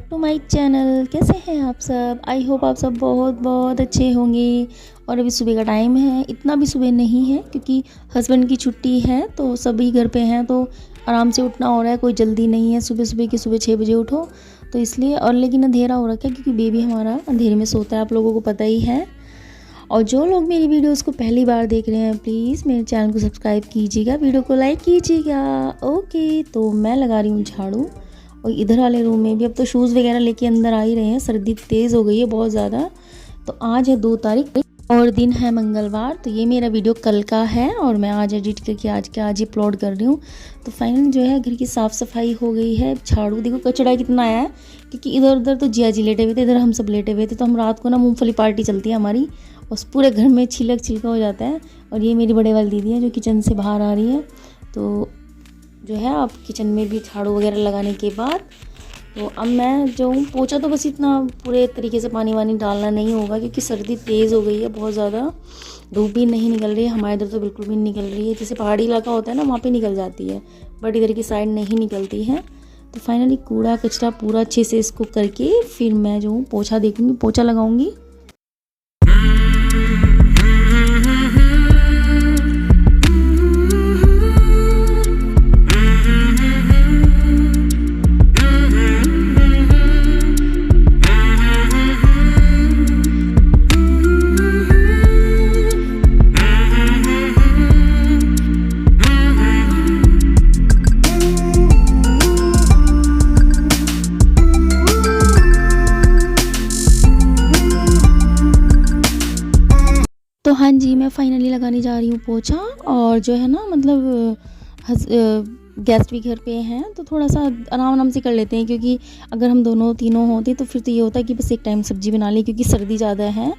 Back to my channel. कैसे हैं आप सब? आई होप आप सब बहुत बहुत अच्छे होंगे। और अभी सुबह का टाइम है, इतना भी सुबह नहीं है क्योंकि हस्बैंड की छुट्टी है तो सभी घर पे हैं, तो आराम से उठना हो रहा है, कोई जल्दी नहीं है सुबह सुबह की। सुबह 6 बजे उठो तो इसलिए। और लेकिन अंधेरा हो रखा है क्योंकि बेबी हमारा अंधेरे में सोता है, आप लोगों को पता ही है। और जो लोग मेरी वीडियोस को पहली बार देख रहे हैं प्लीज़ मेरे चैनल को सब्सक्राइब कीजिएगा, वीडियो को लाइक कीजिएगा। ओके, तो मैं लगा रही हूँ झाड़ू। और इधर वाले रूम में भी अब तो शूज़ वगैरह लेके अंदर आ ही रहे हैं, सर्दी तेज़ हो गई है बहुत ज़्यादा। तो आज है 2 तारीख और दिन है मंगलवार। तो ये मेरा वीडियो कल का है और मैं आज एडिट करके आज ही अपलोड कर रही हूँ। तो फाइनल जो है घर की साफ़ सफाई हो गई है। झाड़ू देखो कचरा कितना आया है क्योंकि इधर उधर तो जिया जी लेटे हुए थे, इधर हम सब लेटे हुए थे। तो हम रात को ना मूंगफली पार्टी चलती है हमारी, उस पूरे घर में छिलका हो जाता है। और ये मेरी बड़े वाली दीदी है जो किचन से बाहर आ रही है। तो जो है अब किचन में भी झाड़ू वगैरह लगाने के बाद तो अब मैं जो हूँ पोछा, तो बस इतना पूरे तरीके से पानी वानी डालना नहीं होगा क्योंकि सर्दी तेज़ हो गई है बहुत ज़्यादा। धूप भी नहीं निकल रही है हमारे इधर, तो बिल्कुल भी नहीं निकल रही है। जैसे पहाड़ी इलाका होता है ना वहाँ पे निकल जाती है, बट इधर की साइड नहीं निकलती है। तो फाइनली कूड़ा कचरा पूरा अच्छे से इसको करके फिर मैं जो हूँ पोछा देखूँगी, पोछा लगाऊँगी। तो हाँ जी, मैं फाइनली लगाने जा रही हूँ पोछा। और जो है ना मतलब गेस्ट भी घर पे हैं तो थोड़ा सा आराम से कर लेते हैं, क्योंकि अगर हम दोनों तीनों होते तो फिर तो ये होता है कि बस एक टाइम सब्जी बना ली, क्योंकि सर्दी ज़्यादा है।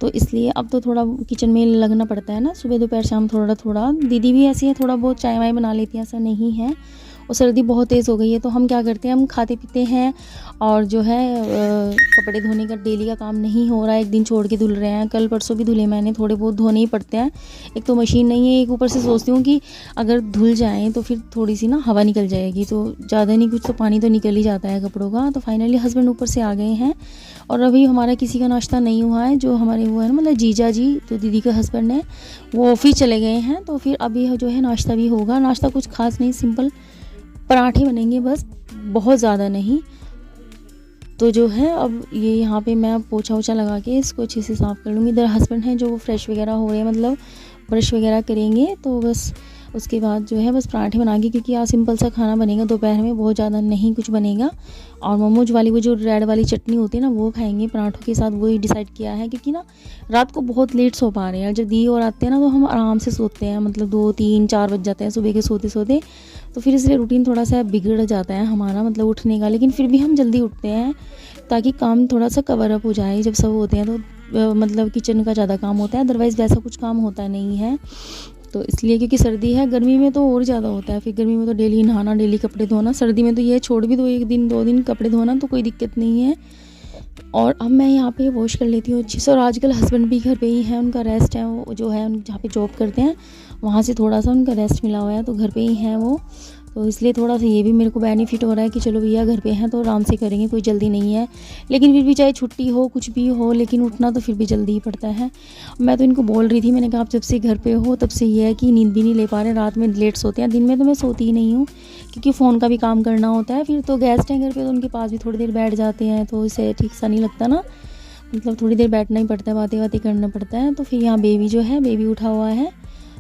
तो इसलिए अब तो थोड़ा किचन में लगना पड़ता है ना, सुबह दोपहर शाम थोड़ा थोड़ा। दीदी भी ऐसी है, थोड़ा बहुत चाय वाय बना लेती हैं, ऐसा नहीं है। और सर्दी बहुत तेज़ हो गई है तो हम क्या करते हैं, हम खाते पीते हैं। और जो है कपड़े धोने का डेली का काम नहीं हो रहा है, एक दिन छोड़ के धुल रहे हैं। कल परसों भी धुले मैंने, थोड़े बहुत धोने ही पड़ते हैं। एक तो मशीन नहीं है, एक ऊपर से सोचती हूँ कि अगर धुल जाएँ तो फिर थोड़ी सी ना हवा निकल जाएगी, तो ज़्यादा नहीं कुछ तो पानी तो निकल ही जाता है कपड़ों का। तो फाइनली हस्बैंड ऊपर से आ गए हैं और अभी हमारा किसी का नाश्ता नहीं हुआ है। जो हमारे वो है ना मतलब जीजा जी, तो दीदी का हस्बैंड है, वो ऑफिस चले गए हैं। तो फिर अभी जो है नाश्ता भी होगा। नाश्ता कुछ खास नहीं, सिंपल पराठे बनेंगे बस, बहुत ज़्यादा नहीं। तो जो है अब ये यहाँ पे मैं पोछा वोछा लगा के इसको अच्छे से साफ़ कर लूँगी। इधर हस्बैंड हैं जो वो फ्रेश वगैरह हो रहे हैं, मतलब ब्रश वगैरह करेंगे। तो बस उसके बाद जो है बस पराठे बनाएंगे, क्योंकि आज सिंपल सा खाना बनेगा दोपहर में, बहुत ज़्यादा नहीं कुछ बनेगा। और मोमोज वाली वो जो रेड वाली चटनी होती है ना वो खाएंगे पराठों के साथ, वही डिसाइड किया है। क्योंकि ना रात को बहुत लेट सो पा रहे हैं, जब दी और आते हैं ना तो हम आराम से सोते हैं, मतलब 2 3 4 बज जाते हैं सुबह के सोते सोते। तो फिर इसलिए रूटीन थोड़ा सा बिगड़ जाता है हमारा, मतलब उठने का। लेकिन फिर भी हम जल्दी उठते हैं ताकि काम थोड़ा सा कवर अप हो जाए। जब सब होते हैं तो मतलब किचन का ज़्यादा काम होता है, अदरवाइज़ वैसा कुछ काम होता नहीं है। तो इसलिए क्योंकि सर्दी है, गर्मी में तो और ज़्यादा होता है। फिर गर्मी में तो डेली नहाना, डेली कपड़े धोना। सर्दी में तो ये छोड़ भी दो, 1 दिन 2 दिन कपड़े धोना तो कोई दिक्कत नहीं है। और अब मैं यहाँ पे वॉश कर लेती हूँ अच्छे से। और आजकल हस्बैंड भी घर पे ही हैं, उनका रेस्ट है, वो जो है जहाँ पे जॉब करते हैं वहाँ से थोड़ा सा उनका रेस्ट मिला हुआ है, तो घर पे ही हैं वो। तो इसलिए थोड़ा सा ये भी मेरे को बेनिफिट हो रहा है कि चलो भैया घर पे हैं तो आराम से करेंगे, कोई जल्दी नहीं है। लेकिन फिर भी चाहे छुट्टी हो कुछ भी हो, लेकिन उठना तो फिर भी जल्दी ही पड़ता है। मैं तो इनको बोल रही थी, मैंने कहा आप जब से घर पे हो तब से ये है कि नींद भी नहीं ले पा रहे, रात में लेट सोते हैं। दिन में तो मैं सोती ही नहीं हूँ क्योंकि फ़ोन का भी काम करना होता है। फिर तो गेस्ट हैं घर पर तो उनके पास भी थोड़ी देर बैठ जाते हैं, तो इसे ठीक सा नहीं लगता ना, मतलब थोड़ी देर बैठना ही पड़ता है, बातें बातें करना पड़ता है। तो फिर यहाँ बेबी जो है, बेबी उठा हुआ है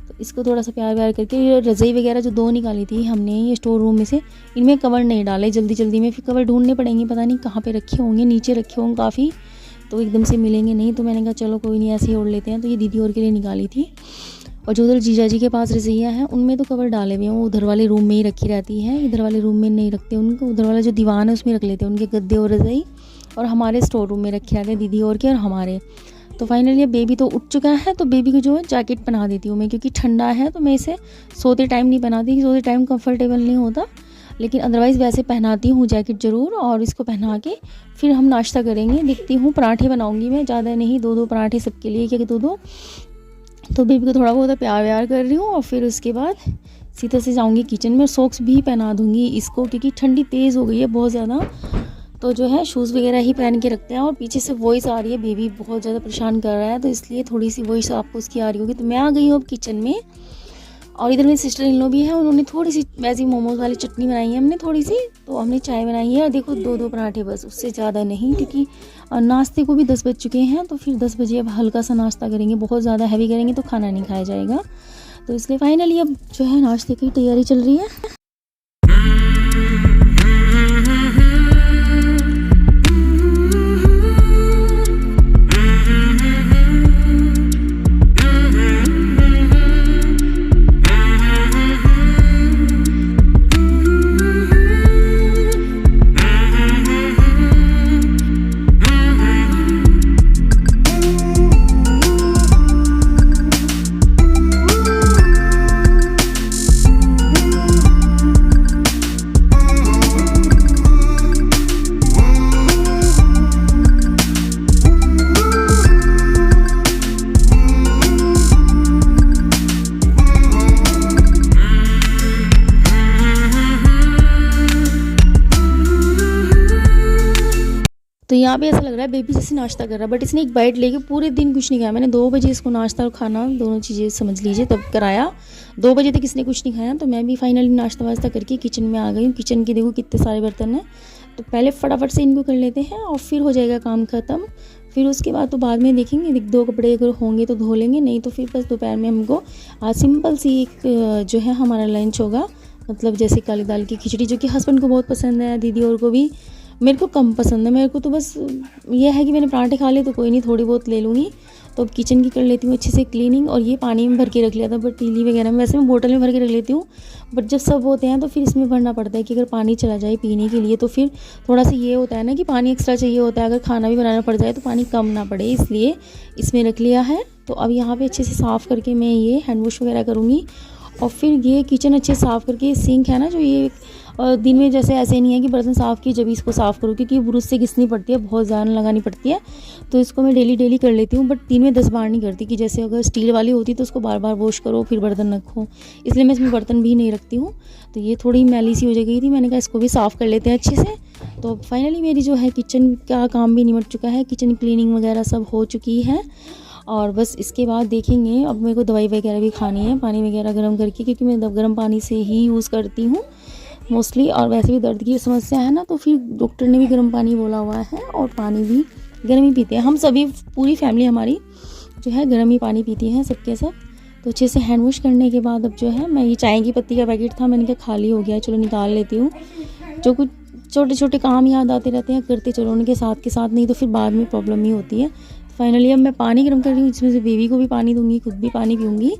तो इसको थोड़ा सा प्यार व्यार करके, ये रज़ाई वगैरह जो 2 निकाली थी हमने ये स्टोर रूम में से, इनमें कवर नहीं डाले जल्दी में। फिर कवर ढूंढने पड़ेंगे, पता नहीं कहाँ पे रखे होंगे, नीचे रखे होंगे काफ़ी, तो एकदम से मिलेंगे नहीं। तो मैंने कहा चलो कोई नहीं, ऐसे ही ओढ़ लेते हैं। तो ये दीदी और के लिए निकाली थी। और जो उधर जीजा जी के पास रज़ैया हैं उनमें तो कवर डाले हुए हैं, वो उधर वाले रूम में ही रखी रहती हैं, इधर वाले रूम में नहीं रखते उनको। उधर वाला जो दीवान है उसमें रख लेते हैं उनके गद्दे और रज़ाई, और हमारे स्टोर रूम में रखे रहते हैं दीदी और के और हमारे। तो फाइनली ये बेबी तो उठ चुका है, तो बेबी को जो है जैकेट पहना देती हूँ मैं, क्योंकि ठंडा है। तो मैं इसे सोते टाइम नहीं पहनाती, सोते टाइम कंफर्टेबल नहीं होता, लेकिन अदरवाइज़ वैसे पहनाती हूँ जैकेट ज़रूर। और इसको पहना के फिर हम नाश्ता करेंगे। देखती हूँ पराठे बनाऊँगी मैं, ज़्यादा नहीं, 2-2 पराठे सबके लिए, क्या 2-2। तो बेबी को थोड़ा बहुत प्यार व्यार कर रही हूँ और फिर उसके बाद सीधे से जाऊँगी किचन में। सॉक्स भी पहना दूँगी इसको, क्योंकि ठंडी तेज़ हो गई है बहुत ज़्यादा। तो जो है शूज़ वगैरह ही पहन के रखते हैं। और पीछे से वॉइस आ रही है, बेबी बहुत ज़्यादा परेशान कर रहा है, तो इसलिए थोड़ी सी वॉइस आपको उसकी आ रही होगी। तो मैं आ गई हूँ अब किचन में, और इधर मेरी सिस्टर इन लो भी है, उन्होंने थोड़ी सी वैसी मोमोज वाली चटनी बनाई है हमने थोड़ी सी, तो हमने चाय बनाई है। और देखो 2-2 पराठे बस, उससे ज़्यादा नहीं, क्योंकि नाश्ते को भी 10 बज चुके हैं। तो फिर 10 बजे अब हल्का सा नाश्ता करेंगे, बहुत ज़्यादा हैवी करेंगे तो खाना नहीं खाया जाएगा। तो इसलिए फाइनली अब जो है नाश्ते की तैयारी चल रही है। तो यहाँ पे ऐसा लग रहा है बेबी जैसे नाश्ता कर रहा है, बट इसने एक बाइट लेके पूरे दिन कुछ नहीं खाया। मैंने 2 बजे इसको नाश्ता और खाना दोनों चीज़ें समझ लीजिए तब कराया। 2 बजे तक इसने कुछ नहीं खाया, तो मैं भी फाइनली नाश्ता वास्ता करके किचन में आ गई हूँ। किचन के देखो कितने सारे बर्तन हैं, तो पहले फटाफट से इनको कर लेते हैं और फिर हो जाएगा काम ख़त्म। फिर उसके बाद तो बाद में देखेंगे, 2 कपड़े अगर होंगे तो धो लेंगे, नहीं तो फिर बस दोपहर में हमको आज सिंपल सी एक जो है हमारा लंच होगा, मतलब जैसे काली दाल की खिचड़ी, जो कि हस्बैंड को बहुत पसंद है, दीदी और को भी, मेरे को कम पसंद है। मेरे को तो बस ये है कि मैंने पराठे खा लिए तो कोई नहीं, थोड़ी बहुत ले लूँगी। तो अब किचन की कर लेती हूँ अच्छे से क्लीनिंग। और ये पानी में भर के रख लिया था पतीली वगैरह में, वैसे मैं बोतल में भर के रख लेती हूँ, बट जब सब होते हैं तो फिर इसमें भरना पड़ता है कि अगर पानी चला जाए पीने के लिए तो फिर थोड़ा सा ये होता है ना कि पानी एक्स्ट्रा चाहिए होता है, अगर खाना भी बनाना पड़ जाए तो पानी कम ना पड़े, इसलिए इसमें रख लिया है। तो अब यहाँ पे अच्छे से साफ़ करके मैं ये हैंड वॉश वगैरह करूँगी। और फिर ये किचन अच्छे साफ़ करके, सिंक है ना जो ये दिन में जैसे ऐसे नहीं है कि बर्तन साफ़ किए जब इसको साफ़ करूँ, क्योंकि ब्रश से घिसनी पड़ती है, बहुत ज़्यादा लगानी पड़ती है, तो इसको मैं डेली कर लेती हूँ। बट दिन में 10 बार नहीं करती, कि जैसे अगर स्टील वाली होती तो उसको बार बार वॉश करो फिर बर्तन रखो, इसलिए मैं इसमें बर्तन भी नहीं रखती हूँ। तो ये थोड़ी मैली सी हो गई थी, मैंने कहा इसको भी साफ़ कर लेते हैं अच्छे से। तो फाइनली मेरी जो है किचन का काम भी निपट चुका है, किचन क्लीनिंग वगैरह सब हो चुकी है। और बस इसके बाद देखेंगे, अब मेरे को दवाई वगैरह भी खानी है, पानी वगैरह गर्म करके, क्योंकि मैं गर्म पानी से ही यूज़ करती हूँ मोस्टली। और वैसे भी दर्द की समस्या है ना, तो फिर डॉक्टर ने भी गर्म पानी बोला हुआ है, और पानी भी गर्म ही पीते हैं हम सभी, पूरी फैमिली हमारी जो है गर्म ही पानी पीती है सबके सब। तो अच्छे से हैंड वॉश करने के बाद अब जो है मैं, ये चाय की पत्ती का पैकेट था, मैंने कहा खाली हो गया, चलो निकाल लेती हूँ। जो कुछ छोटे छोटे काम याद आते रहते हैं करते चलो उनके साथ के साथ, नहीं तो फिर बाद में प्रॉब्लम ही होती है। फाइनली अब मैं पानी गर्म कर रही हूँ, इसमें से बेबी को भी पानी दूंगी, खुद भी पानी पीऊँगी।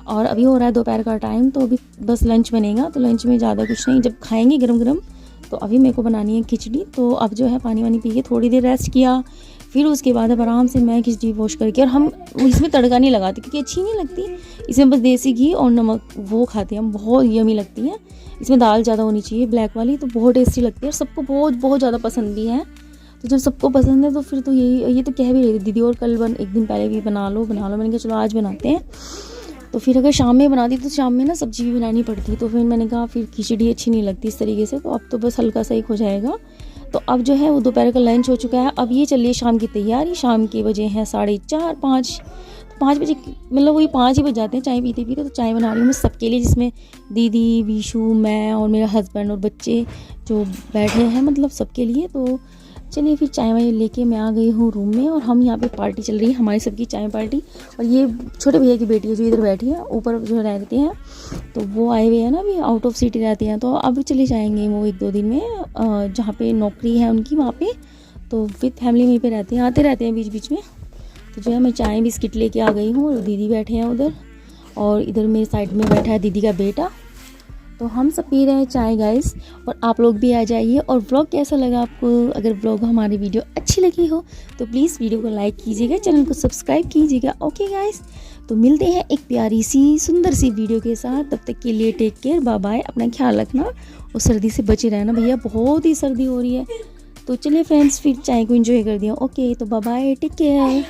और अभी हो रहा है दोपहर का टाइम, तो अभी बस लंच बनेगा, तो लंच में ज़्यादा कुछ नहीं, जब खाएंगे गरम। तो अभी मेरे को बनानी है खिचड़ी। तो अब जो है पानी वानी पी के थोड़ी देर रेस्ट किया, फिर उसके बाद अब आराम से मैं खिचड़ी वॉश करके, और हम इसमें तड़का नहीं लगाते क्योंकि अच्छी नहीं लगती, इसमें बस देसी घी और नमक वो खाते हैं हम, बहुत यमी लगती है। इसमें दाल ज़्यादा होनी चाहिए ब्लैक वाली, तो बहुत टेस्टी लगती है और सबको बहुत ज़्यादा पसंद भी है। तो जब सबको पसंद है तो फिर तो ये तो कह भी रही थी दीदी, और कल एक दिन पहले भी बना लो। मैंने कहा चलो आज बनाते हैं। तो फिर अगर शाम में बनाती तो शाम में ना सब्जी भी बनानी पड़ती, तो फिर मैंने कहा फिर खिचड़ी अच्छी नहीं लगती इस तरीके से, तो अब तो बस हल्का सा एक हो जाएगा। तो अब जो है वो दोपहर का लंच हो चुका है, अब ये चलिए शाम की तैयारी। शाम के बजे हैं 4:30 5 बजे, मतलब वही 5 ही बज जाते हैं चाय पीते पीते। तो चाय बना रही हूँ मैं सबके लिए, जिसमें दीदी, विशु, मैं और मेरा हस्बैंड और बच्चे जो बैठे हैं, मतलब सबके लिए। तो चलिए फिर चाय वाय लेके मैं आ गई हूँ रूम में, और हम यहाँ पे पार्टी चल रही है हमारी सबकी चाय पार्टी। और ये छोटे भैया की बेटी है जो इधर बैठी है, ऊपर जो रहते हैं, तो वो आए हुए हैं ना, अभी आउट ऑफ सिटी रहते हैं, तो अब चले जाएंगे वो 1-2 दिन में, जहाँ पे नौकरी है उनकी वहाँ पे, तो विद फैमिली वहीं पे रहते हैं, आते रहते हैं बीच बीच में। तो जो है मैं चाय बिस्किट लेके आ गई हूँ, और दीदी बैठे हैं उधर, और इधर मेरे साइड में बैठा है दीदी का बेटा। तो हम सब पी रहे हैं चाय गाइस, और आप लोग भी आ जाइए। और व्लॉग कैसा लगा आपको? अगर व्लॉग हमारी वीडियो अच्छी लगी हो तो प्लीज़ वीडियो को लाइक कीजिएगा, चैनल को सब्सक्राइब कीजिएगा। ओके गाइस, तो मिलते हैं एक प्यारी सी सुंदर सी वीडियो के साथ। तब तक के लिए टेक केयर, बाय बाय, अपना ख्याल रखना और सर्दी से बचे रहना भैया, बहुत ही सर्दी हो रही है। तो चलिए फ्रेंड्स, फिर चाय को एंजॉय कर दिया। ओके, तो बाय बाय, टेक केयर।